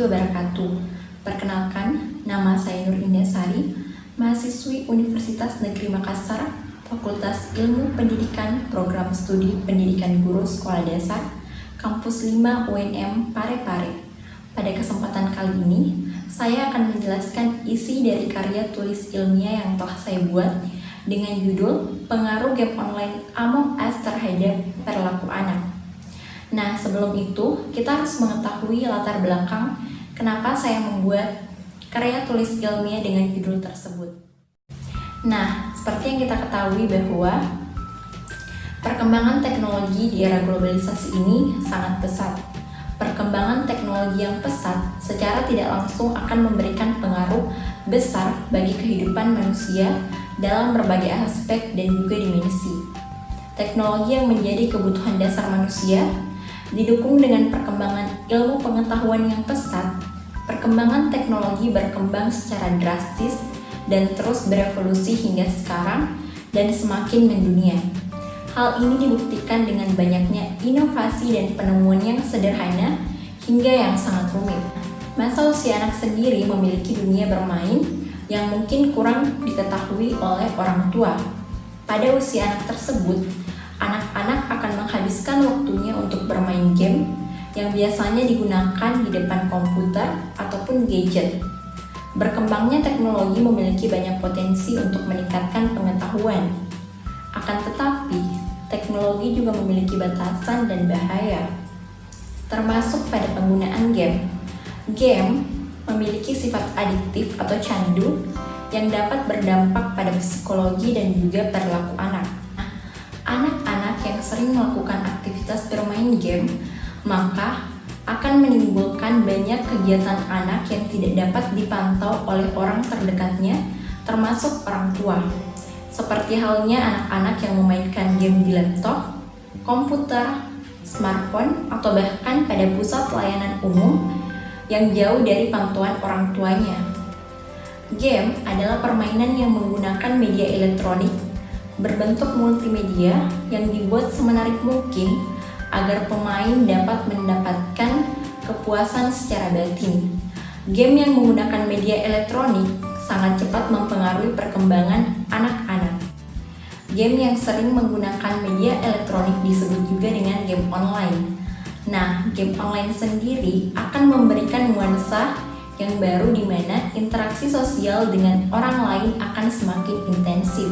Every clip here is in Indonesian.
warahmatullahi wabarakatuh. Perkenalkan, nama saya Nur Indah Sari, mahasiswi Universitas Negeri Makassar, Fakultas Ilmu Pendidikan, Program Studi Pendidikan Guru Sekolah Dasar, Kampus 5 UNM Parepare. Pada kesempatan kali ini, saya akan menjelaskan isi dari karya tulis ilmiah yang telah saya buat dengan judul Pengaruh Game Online Among Us Terhadap Perilaku Anak. Nah, sebelum itu, kita harus mengetahui latar belakang kenapa saya membuat karya tulis ilmiah dengan judul tersebut. Nah, seperti yang kita ketahui bahwa perkembangan teknologi di era globalisasi ini sangat pesat. Perkembangan teknologi yang pesat secara tidak langsung akan memberikan pengaruh besar bagi kehidupan manusia dalam berbagai aspek dan juga dimensi. Teknologi yang menjadi kebutuhan dasar manusia didukung dengan perkembangan ilmu pengetahuan yang pesat. Perkembangan teknologi berkembang secara drastis dan terus berevolusi hingga sekarang dan semakin mendunia. Hal ini dibuktikan dengan banyaknya inovasi dan penemuan yang sederhana hingga yang sangat rumit. Masa usia anak sendiri memiliki dunia bermain yang mungkin kurang diketahui oleh orang tua. Pada usia anak tersebut, anak-anak akan menghabiskan waktunya untuk bermain game yang biasanya digunakan di depan komputer ataupun gadget. Berkembangnya teknologi memiliki banyak potensi untuk meningkatkan pengetahuan. Akan tetapi, teknologi juga memiliki batasan dan bahaya, termasuk pada penggunaan game. Game memiliki sifat adiktif atau candu yang dapat berdampak pada psikologi dan juga perilaku anak. Anak-anak yang sering melakukan aktivitas bermain game, maka akan menimbulkan banyak kegiatan anak yang tidak dapat dipantau oleh orang terdekatnya, termasuk orang tua. Seperti halnya anak-anak yang memainkan game di laptop, komputer, smartphone, atau bahkan pada pusat layanan umum yang jauh dari pantauan orang tuanya. Game adalah permainan yang menggunakan media elektronik berbentuk multimedia yang dibuat semenarik mungkin agar pemain dapat mendapatkan kepuasan secara batin. Game yang menggunakan media elektronik sangat cepat mempengaruhi perkembangan anak-anak. Game yang sering menggunakan media elektronik disebut juga dengan game online. Nah, game online sendiri akan memberikan nuansa yang baru di mana interaksi sosial dengan orang lain akan semakin intensif,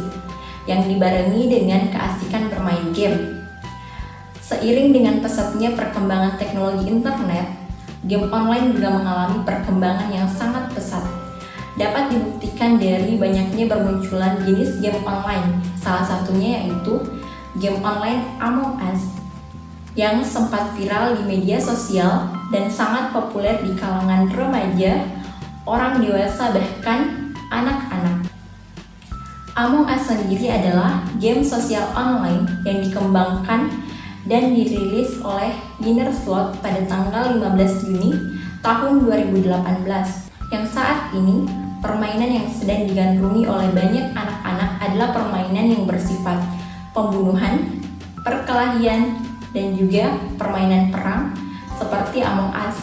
yang dibarengi dengan keasikan bermain game. Seiring dengan pesatnya perkembangan teknologi internet, game online juga mengalami perkembangan yang sangat pesat. Dapat dibuktikan dari banyaknya bermunculan jenis game online, salah satunya yaitu game online Among Us, yang sempat viral di media sosial dan sangat populer di kalangan remaja, orang dewasa, bahkan anak-anak. Among Us sendiri adalah game sosial online yang dikembangkan dan dirilis oleh Winnerslot pada tanggal 15 Juni tahun 2018, yang saat ini permainan yang sedang digandrungi oleh banyak anak-anak adalah permainan yang bersifat pembunuhan, perkelahian, dan juga permainan perang seperti Among Us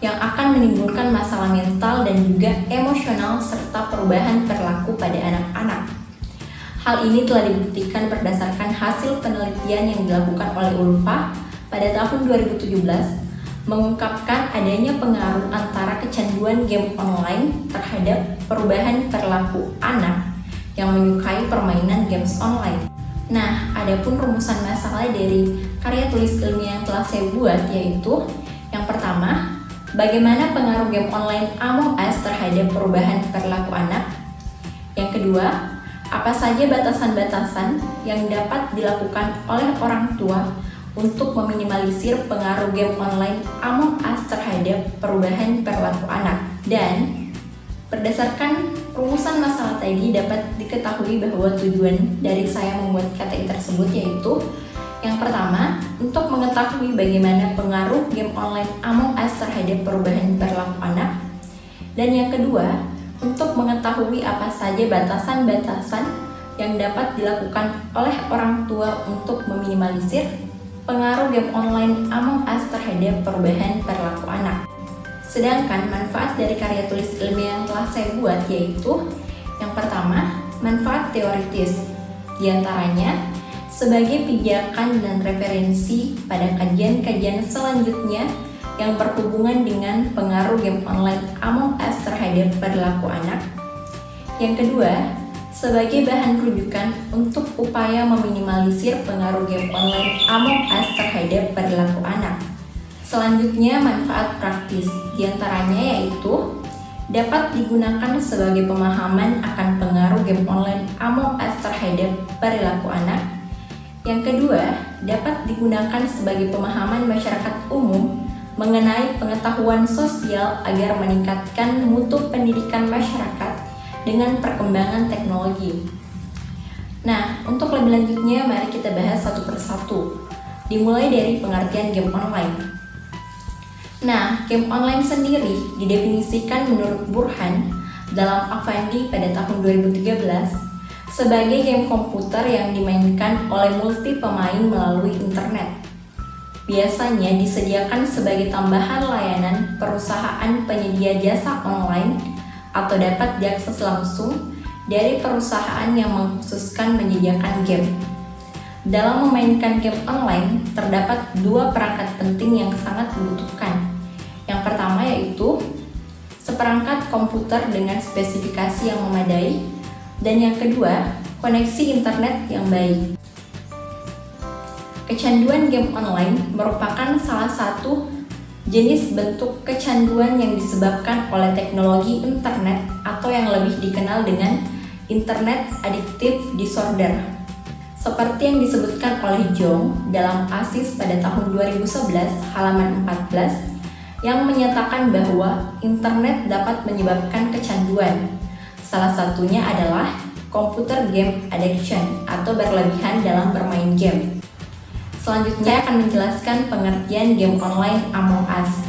yang akan menimbulkan masalah mental dan juga emosional serta perubahan perilaku pada anak-anak. Hal ini telah dibuktikan berdasarkan hasil penelitian yang dilakukan oleh ULFA pada tahun 2017, mengungkapkan adanya pengaruh antara kecanduan game online terhadap perubahan perilaku anak yang menyukai permainan games online. Nah, adapun rumusan masalah dari karya tulis ilmiah yang telah saya buat yaitu yang pertama, bagaimana pengaruh game online Among Us terhadap perubahan perilaku anak. Yang kedua, apa saja batasan-batasan yang dapat dilakukan oleh orang tua untuk meminimalisir pengaruh game online Among Us terhadap perubahan perilaku anak. Dan berdasarkan rumusan masalah tadi dapat diketahui bahwa tujuan dari saya membuat KTI tersebut yaitu yang pertama, untuk mengetahui bagaimana pengaruh game online Among Us terhadap perubahan perilaku anak. Dan yang kedua, untuk mengetahui apa saja batasan-batasan yang dapat dilakukan oleh orang tua untuk meminimalisir pengaruh game online Among Us terhadap perubahan perilaku anak. Sedangkan manfaat dari karya tulis ilmiah yang telah saya buat yaitu yang pertama, manfaat teoritis. Di antaranya, sebagai pijakan dan referensi pada kajian-kajian selanjutnya yang berhubungan dengan pengaruh game online Among Us terhadap perilaku anak. Yang kedua, sebagai bahan rujukan untuk upaya meminimalisir pengaruh game online Among Us terhadap perilaku anak. Selanjutnya, manfaat praktis, diantaranya yaitu dapat digunakan sebagai pemahaman akan pengaruh game online Among Us terhadap perilaku anak. Yang kedua, dapat digunakan sebagai pemahaman masyarakat umum mengenai pengetahuan sosial agar meningkatkan mutu pendidikan masyarakat dengan perkembangan teknologi. Nah, untuk lebih lanjutnya mari kita bahas satu persatu, dimulai dari pengertian game online. Nah, game online sendiri didefinisikan menurut Burhan dalam Afandi pada tahun 2013 sebagai game komputer yang dimainkan oleh multi pemain melalui internet. Biasanya disediakan sebagai tambahan layanan perusahaan penyedia jasa online atau dapat diakses langsung dari perusahaan yang mengkhususkan menyediakan game. Dalam memainkan game online, terdapat dua perangkat penting yang sangat dibutuhkan. Yang pertama yaitu seperangkat komputer dengan spesifikasi yang memadai, dan yang kedua, koneksi internet yang baik. Kecanduan game online merupakan salah satu jenis bentuk kecanduan yang disebabkan oleh teknologi internet atau yang lebih dikenal dengan Internet Addictive Disorder. Seperti yang disebutkan oleh Jong dalam ASIS pada tahun 2011 halaman 14 yang menyatakan bahwa internet dapat menyebabkan kecanduan. Salah satunya adalah computer game addiction atau berlebihan dalam bermain game. Selanjutnya akan menjelaskan pengertian game online Among Us.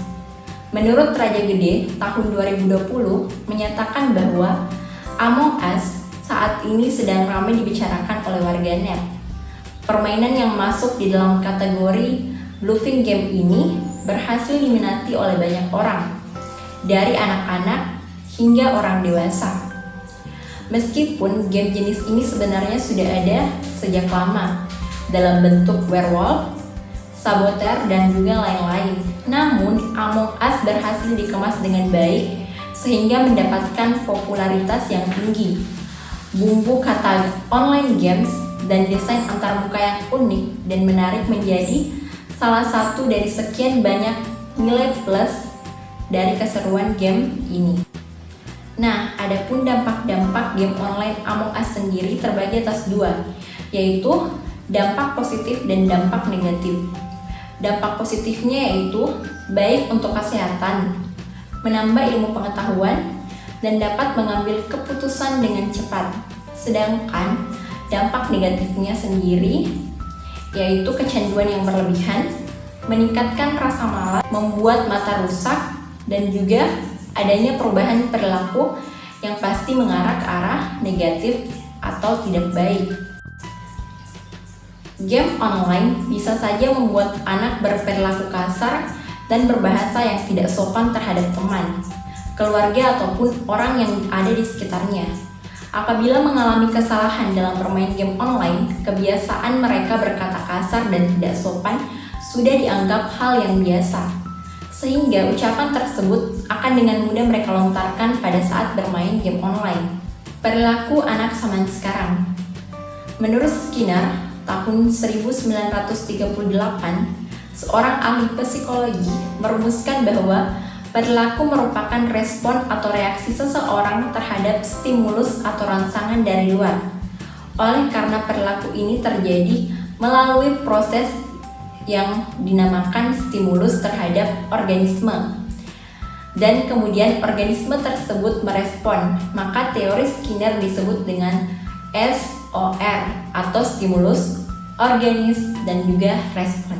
Menurut Raja Gede tahun 2020 menyatakan bahwa Among Us saat ini sedang ramai dibicarakan oleh warganet. Permainan yang masuk di dalam kategori bluffing game ini berhasil diminati oleh banyak orang, dari anak-anak hingga orang dewasa. Meskipun game jenis ini sebenarnya sudah ada sejak lama dalam bentuk werewolf, saboteur, dan juga lain-lain. Namun, Among Us berhasil dikemas dengan baik sehingga mendapatkan popularitas yang tinggi. Bumbu kata online games dan desain antarmuka yang unik dan menarik menjadi salah satu dari sekian banyak nilai plus dari keseruan game ini. Nah, adapun dampak-dampak game online Among Us sendiri terbagi atas dua, yaitu dampak positif dan dampak negatif. Dampak positifnya yaitu baik untuk kesehatan, menambah ilmu pengetahuan, dan dapat mengambil keputusan dengan cepat. Sedangkan dampak negatifnya sendiri yaitu kecanduan yang berlebihan, meningkatkan rasa malas, membuat mata rusak, dan juga adanya perubahan perilaku yang pasti mengarah ke arah negatif atau tidak baik. Game online bisa saja membuat anak berperilaku kasar dan berbahasa yang tidak sopan terhadap teman, keluarga, ataupun orang yang ada di sekitarnya. Apabila mengalami kesalahan dalam bermain game online, kebiasaan mereka berkata kasar dan tidak sopan sudah dianggap hal yang biasa, sehingga ucapan tersebut akan dengan mudah mereka lontarkan pada saat bermain game online. Perilaku anak zaman sekarang. Menurut Skinner, tahun 1938, seorang ahli psikologi merumuskan bahwa perilaku merupakan respon atau reaksi seseorang terhadap stimulus atau rangsangan dari luar. Oleh karena perilaku ini terjadi melalui proses yang dinamakan stimulus terhadap organisme, dan kemudian organisme tersebut merespon, maka teori Skinner disebut dengan SOR atau stimulus, organis, dan juga respon.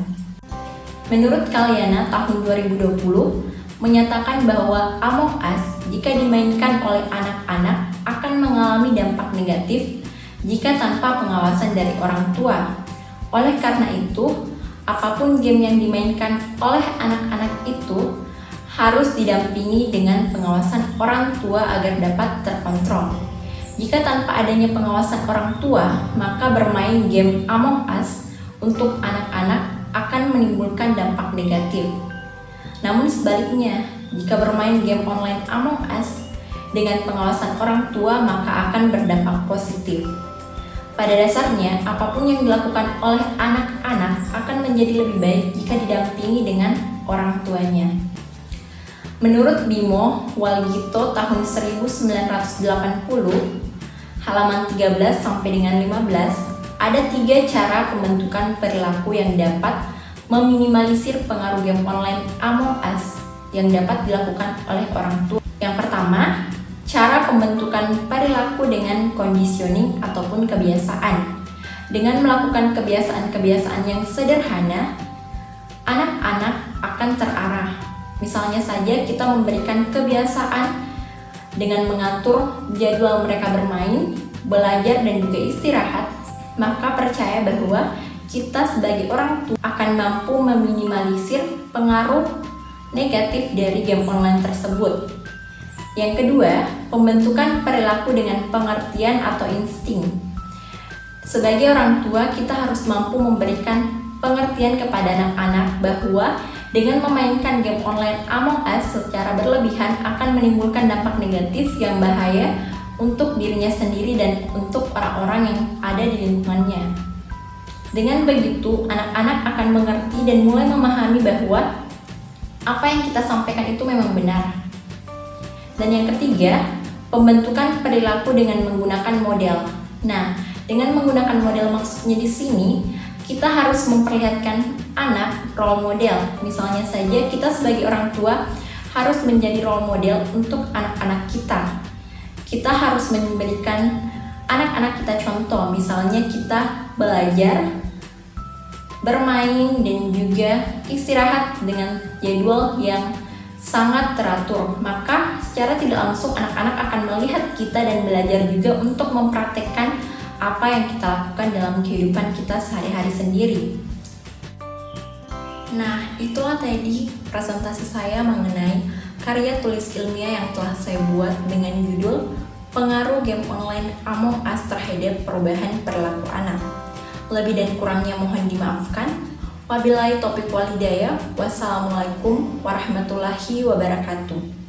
Menurut Kalyana tahun 2020 menyatakan bahwa Among Us jika dimainkan oleh anak-anak akan mengalami dampak negatif jika tanpa pengawasan dari orang tua. Oleh karena itu, apapun game yang dimainkan oleh anak-anak itu harus didampingi dengan pengawasan orang tua agar dapat terkontrol. Jika tanpa adanya pengawasan orang tua, maka bermain game Among Us untuk anak-anak akan menimbulkan dampak negatif. Namun sebaliknya, jika bermain game online Among Us dengan pengawasan orang tua, maka akan berdampak positif. Pada dasarnya, apapun yang dilakukan oleh anak-anak akan menjadi lebih baik jika didampingi dengan orang tuanya. Menurut Bimo Walgito tahun 1980, halaman 13 sampai dengan 15, ada 3 cara pembentukan perilaku yang dapat meminimalisir pengaruh game online Among Us yang dapat dilakukan oleh orang tua. Yang pertama, cara pembentukan perilaku dengan conditioning ataupun kebiasaan. Dengan melakukan kebiasaan-kebiasaan yang sederhana, anak-anak akan terarah. Misalnya saja kita memberikan kebiasaan dengan mengatur jadwal mereka bermain, belajar, dan juga istirahat, maka percaya bahwa kita sebagai orang tua akan mampu meminimalisir pengaruh negatif dari game online tersebut. Yang kedua, pembentukan perilaku dengan pengertian atau insting. Sebagai orang tua, kita harus mampu memberikan pengertian kepada anak-anak bahwa dengan memainkan game online Among Us secara berlebihan akan menimbulkan dampak negatif yang bahaya untuk dirinya sendiri dan untuk orang-orang yang ada di lingkungannya. Dengan begitu, anak-anak akan mengerti dan mulai memahami bahwa apa yang kita sampaikan itu memang benar. Dan yang ketiga, pembentukan perilaku dengan menggunakan model. Nah, dengan menggunakan model maksudnya di sini, kita harus memperlihatkan anak role model. Misalnya saja kita sebagai orang tua harus menjadi role model untuk anak-anak kita. Kita harus memberikan anak-anak kita contoh, misalnya kita belajar, bermain, dan juga istirahat dengan jadwal yang sangat teratur. Maka secara tidak langsung anak-anak akan melihat kita dan belajar juga untuk mempraktekkan apa yang kita lakukan dalam kehidupan kita sehari-hari sendiri. Nah, itulah tadi presentasi saya mengenai karya tulis ilmiah yang telah saya buat dengan judul Pengaruh Game Online Among Us Terhadap Perubahan Perilaku Anak. Lebih dan kurangnya mohon dimaafkan. Wabillahi taufiq wal hidayah. Wassalamualaikum warahmatullahi wabarakatuh.